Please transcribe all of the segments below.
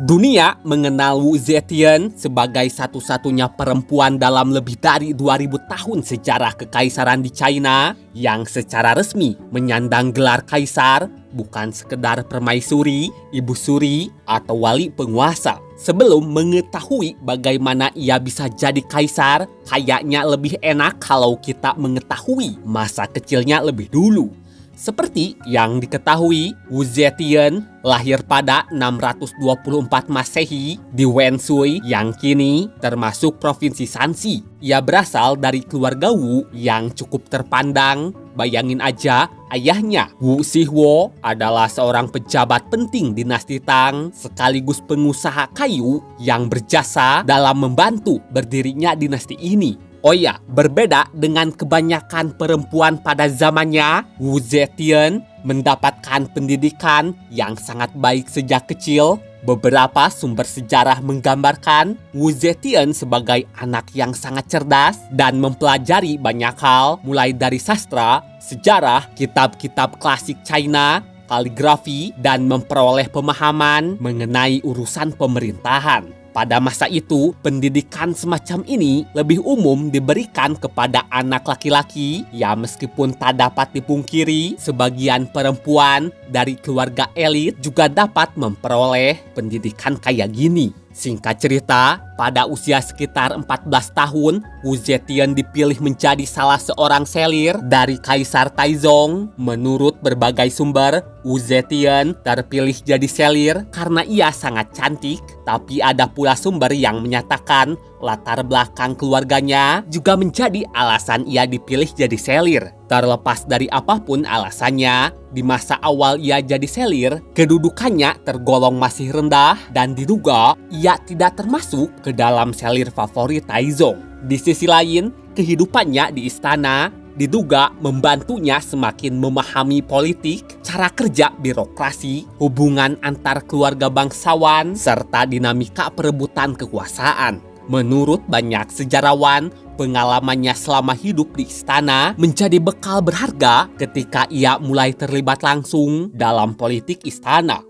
Dunia mengenal Wu Zetian sebagai satu-satunya perempuan dalam lebih dari 2000 tahun sejarah kekaisaran di China yang secara resmi menyandang gelar kaisar, bukan sekedar permaisuri, ibu suri, atau wali penguasa. Sebelum mengetahui bagaimana ia bisa jadi kaisar, kayaknya lebih enak kalau kita mengetahui masa kecilnya lebih dulu. Seperti yang diketahui, Wu Zetian lahir pada 624 Masehi di Wenzhou yang kini termasuk Provinsi Shanxi. Ia berasal dari keluarga Wu yang cukup terpandang. Bayangin aja, ayahnya Wu Zhihuo adalah seorang pejabat penting dinasti Tang sekaligus pengusaha kayu yang berjasa dalam membantu berdirinya dinasti ini. Oh ya, berbeda dengan kebanyakan perempuan pada zamannya, Wu Zetian mendapatkan pendidikan yang sangat baik sejak kecil. Beberapa sumber sejarah menggambarkan Wu Zetian sebagai anak yang sangat cerdas dan mempelajari banyak hal, mulai dari sastra, sejarah, kitab-kitab klasik China, kaligrafi, dan memperoleh pemahaman mengenai urusan pemerintahan. Pada masa itu, pendidikan semacam ini lebih umum diberikan kepada anak laki-laki, ya meskipun tak dapat dipungkiri, sebagian perempuan dari keluarga elit juga dapat memperoleh pendidikan kayak gini. Singkat cerita, pada usia sekitar 14 tahun, Wu Zetian dipilih menjadi salah seorang selir dari Kaisar Taizong. Menurut berbagai sumber, Wu Zetian terpilih jadi selir karena ia sangat cantik, tapi ada pula sumber yang menyatakan latar belakang keluarganya juga menjadi alasan ia dipilih jadi selir. Terlepas dari apapun alasannya, di masa awal ia jadi selir, kedudukannya tergolong masih rendah dan diduga ia tidak termasuk ke dalam selir favorit Taizong. Di sisi lain, kehidupannya di istana diduga membantunya semakin memahami politik, cara kerja birokrasi, hubungan antar keluarga bangsawan, serta dinamika perebutan kekuasaan. Menurut banyak sejarawan, pengalamannya selama hidup di istana menjadi bekal berharga ketika ia mulai terlibat langsung dalam politik istana.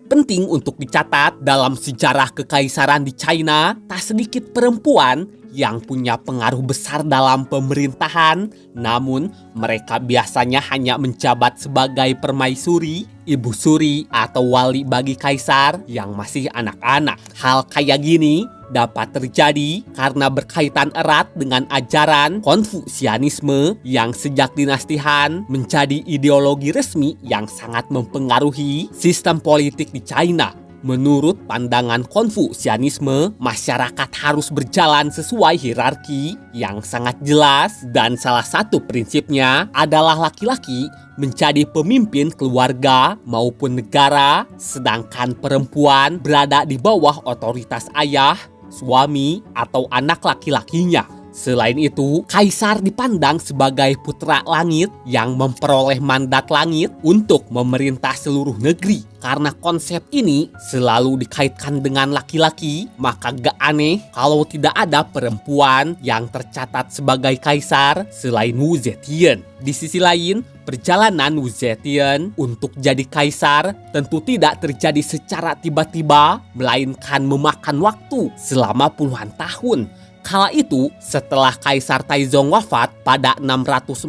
Penting untuk dicatat, dalam sejarah kekaisaran di China, tak sedikit perempuan yang punya pengaruh besar dalam pemerintahan, namun mereka biasanya hanya menjabat sebagai permaisuri, ibu suri, atau wali bagi kaisar yang masih anak-anak. Hal kayak gini dapat terjadi karena berkaitan erat dengan ajaran Konfusianisme yang sejak dinasti Han menjadi ideologi resmi yang sangat mempengaruhi sistem politik di China. Menurut pandangan Konfusianisme, masyarakat harus berjalan sesuai hierarki yang sangat jelas dan salah satu prinsipnya adalah laki-laki menjadi pemimpin keluarga maupun negara, sedangkan perempuan berada di bawah otoritas ayah, suami, atau anak laki-lakinya. Selain itu, kaisar dipandang sebagai putra langit yang memperoleh mandat langit untuk memerintah seluruh negeri. Karena konsep ini selalu dikaitkan dengan laki-laki, maka gak aneh kalau tidak ada perempuan yang tercatat sebagai kaisar selain Wu Zetian. Di sisi lain, perjalanan Wu Zetian untuk jadi kaisar tentu tidak terjadi secara tiba-tiba, melainkan memakan waktu selama puluhan tahun. Kala itu, setelah Kaisar Taizong wafat pada 649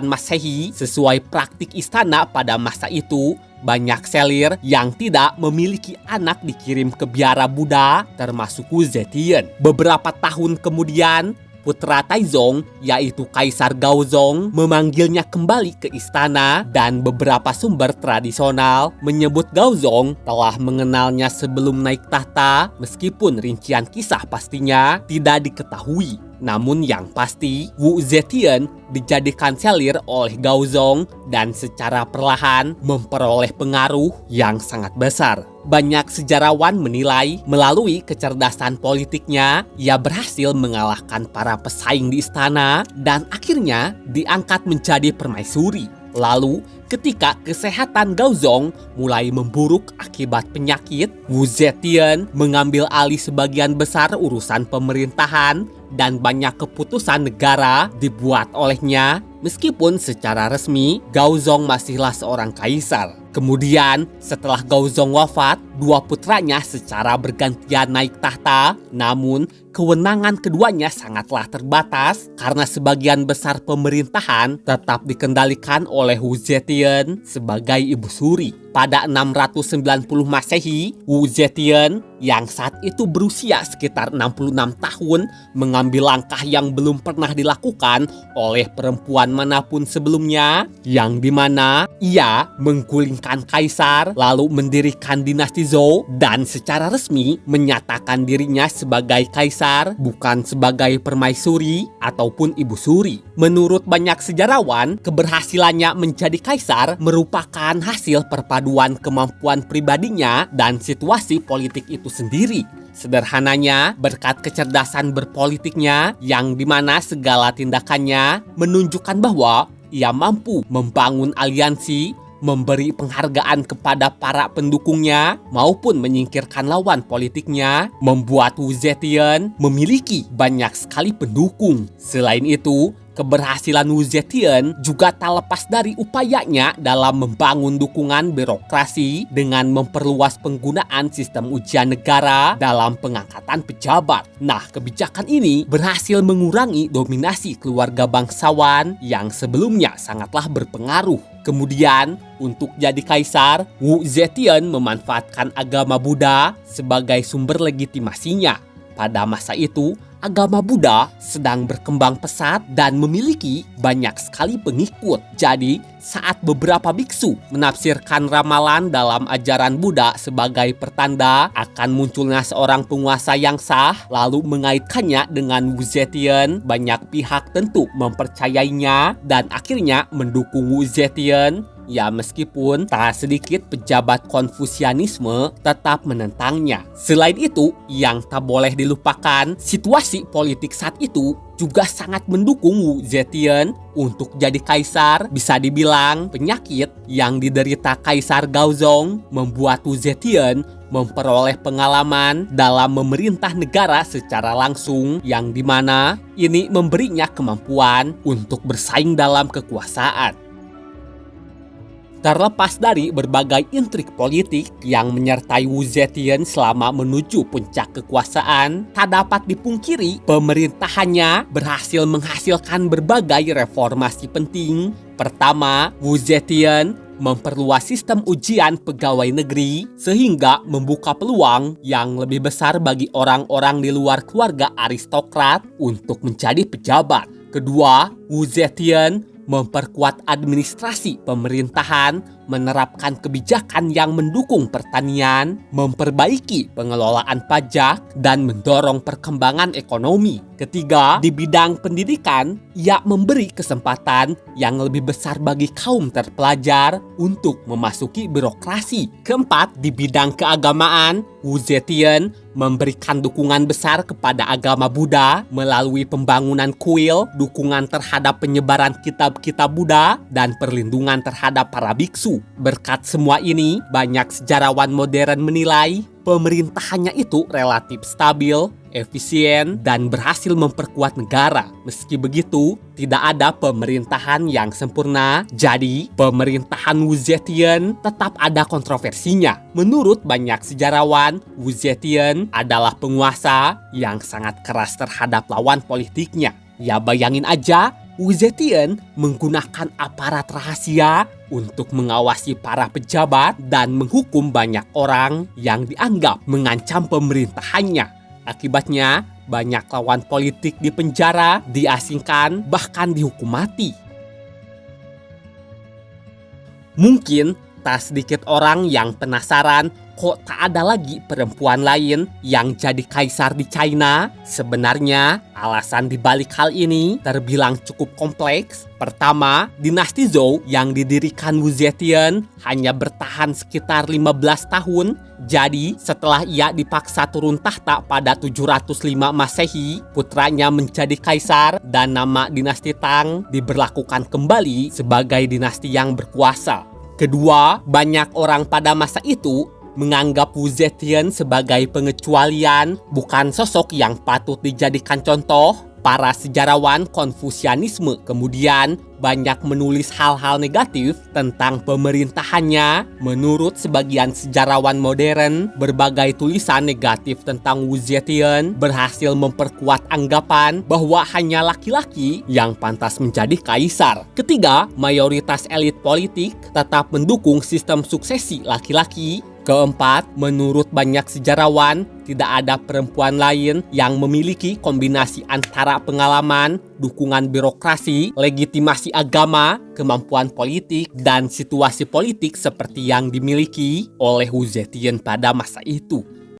Masehi, sesuai praktik istana pada masa itu, banyak selir yang tidak memiliki anak dikirim ke biara Buddha, termasuk Wu Zetian. Beberapa tahun kemudian, putra Taizong, yaitu Kaisar Gaozong, memanggilnya kembali ke istana, dan beberapa sumber tradisional menyebut Gaozong telah mengenalnya sebelum naik tahta, meskipun rincian kisah pastinya tidak diketahui. Namun yang pasti, Wu Zetian dijadikan selir oleh Gaozong dan secara perlahan memperoleh pengaruh yang sangat besar. Banyak sejarawan menilai melalui kecerdasan politiknya, ia berhasil mengalahkan para pesaing di istana dan akhirnya diangkat menjadi permaisuri. Lalu, ketika kesehatan Gaozong mulai memburuk akibat penyakit, Wu Zetian mengambil alih sebagian besar urusan pemerintahan dan banyak keputusan negara dibuat olehnya. Meskipun secara resmi Gaozong masihlah seorang kaisar. Kemudian, setelah Gaozong wafat, dua putranya secara bergantian naik tahta, namun kewenangan keduanya sangatlah terbatas karena sebagian besar pemerintahan tetap dikendalikan oleh Wu Zetian sebagai ibu suri. Pada 690 Masehi, Wu Zetian yang saat itu berusia sekitar 66 tahun mengambil langkah yang belum pernah dilakukan oleh perempuan manapun sebelumnya, yang dimana ia menggulingkan kaisar lalu mendirikan dinasti Zhou dan secara resmi menyatakan dirinya sebagai kaisar, bukan sebagai permaisuri ataupun ibu suri. Menurut banyak sejarawan, keberhasilannya menjadi kaisar merupakan hasil perpaduan kemampuan pribadinya dan situasi politik itu sendiri. Sederhananya, berkat kecerdasan berpolitiknya yang dimana segala tindakannya menunjukkan bahwa ia mampu membangun aliansi, memberi penghargaan kepada para pendukungnya, maupun menyingkirkan lawan politiknya, membuat Wu Zetian memiliki banyak sekali pendukung. Selain itu, keberhasilan Wu Zetian juga tak lepas dari upayanya dalam membangun dukungan birokrasi dengan memperluas penggunaan sistem ujian negara dalam pengangkatan pejabat. Nah, kebijakan ini berhasil mengurangi dominasi keluarga bangsawan yang sebelumnya sangatlah berpengaruh. Kemudian, untuk jadi kaisar, Wu Zetian memanfaatkan agama Buddha sebagai sumber legitimasinya. Pada masa itu, agama Buddha sedang berkembang pesat dan memiliki banyak sekali pengikut. Jadi, saat beberapa biksu menafsirkan ramalan dalam ajaran Buddha sebagai pertanda akan munculnya seorang penguasa yang sah, lalu mengaitkannya dengan Wu Zetian, banyak pihak tentu mempercayainya dan akhirnya mendukung Wu Zetian. Ya, meskipun tak sedikit pejabat Konfusianisme tetap menentangnya. Selain itu, yang tak boleh dilupakan, situasi politik saat itu juga sangat mendukung Wu Zetian untuk jadi kaisar. Bisa dibilang penyakit yang diderita Kaisar Gaozong membuat Wu Zetian memperoleh pengalaman dalam memerintah negara secara langsung, yang dimana ini memberinya kemampuan untuk bersaing dalam kekuasaan. Terlepas dari berbagai intrik politik yang menyertai Wu Zetian selama menuju puncak kekuasaan, tak dapat dipungkiri pemerintahannya berhasil menghasilkan berbagai reformasi penting. Pertama, Wu Zetian memperluas sistem ujian pegawai negeri sehingga membuka peluang yang lebih besar bagi orang-orang di luar keluarga aristokrat untuk menjadi pejabat. Kedua, Wu Zetian memperkuat administrasi pemerintahan, menerapkan kebijakan yang mendukung pertanian, memperbaiki pengelolaan pajak, dan mendorong perkembangan ekonomi. Ketiga, di bidang pendidikan, ia memberi kesempatan yang lebih besar bagi kaum terpelajar untuk memasuki birokrasi. Keempat, di bidang keagamaan, Wu Zetian memberikan dukungan besar kepada agama Buddha melalui pembangunan kuil, dukungan terhadap penyebaran kitab-kitab Buddha, dan perlindungan terhadap para biksu. Berkat semua ini, banyak sejarawan modern menilai pemerintahannya itu relatif stabil, efisien, dan berhasil memperkuat negara. Meski begitu, tidak ada pemerintahan yang sempurna, jadi pemerintahan Wu Zetian tetap ada kontroversinya. Menurut banyak sejarawan, Wu Zetian adalah penguasa yang sangat keras terhadap lawan politiknya. Ya, bayangin aja, Wu Zetian menggunakan aparat rahasia untuk mengawasi para pejabat dan menghukum banyak orang yang dianggap mengancam pemerintahannya. Akibatnya, banyak lawan politik dipenjara, diasingkan, bahkan dihukum mati. Mungkin tak sedikit orang yang penasaran kok tak ada lagi perempuan lain yang jadi kaisar di China. Sebenarnya, alasan dibalik hal ini terbilang cukup kompleks. Pertama, dinasti Zhou yang didirikan Wu Zetian hanya bertahan sekitar 15 tahun. Jadi, setelah ia dipaksa turun tahta pada 705 Masehi, putranya menjadi kaisar dan nama dinasti Tang diberlakukan kembali sebagai dinasti yang berkuasa. Kedua, banyak orang pada masa itu menganggap Wu Zetian sebagai pengecualian, bukan sosok yang patut dijadikan contoh. Para sejarawan Konfusianisme kemudian banyak menulis hal-hal negatif tentang pemerintahannya. Menurut sebagian sejarawan modern, berbagai tulisan negatif tentang Wu Zetian berhasil memperkuat anggapan bahwa hanya laki-laki yang pantas menjadi kaisar. Ketiga, mayoritas elit politik tetap mendukung sistem suksesi laki-laki. Keempat, menurut banyak sejarawan, tidak ada perempuan lain yang memiliki kombinasi antara pengalaman, dukungan birokrasi, legitimasi agama, kemampuan politik, dan situasi politik seperti yang dimiliki oleh Wu Zetian pada masa itu.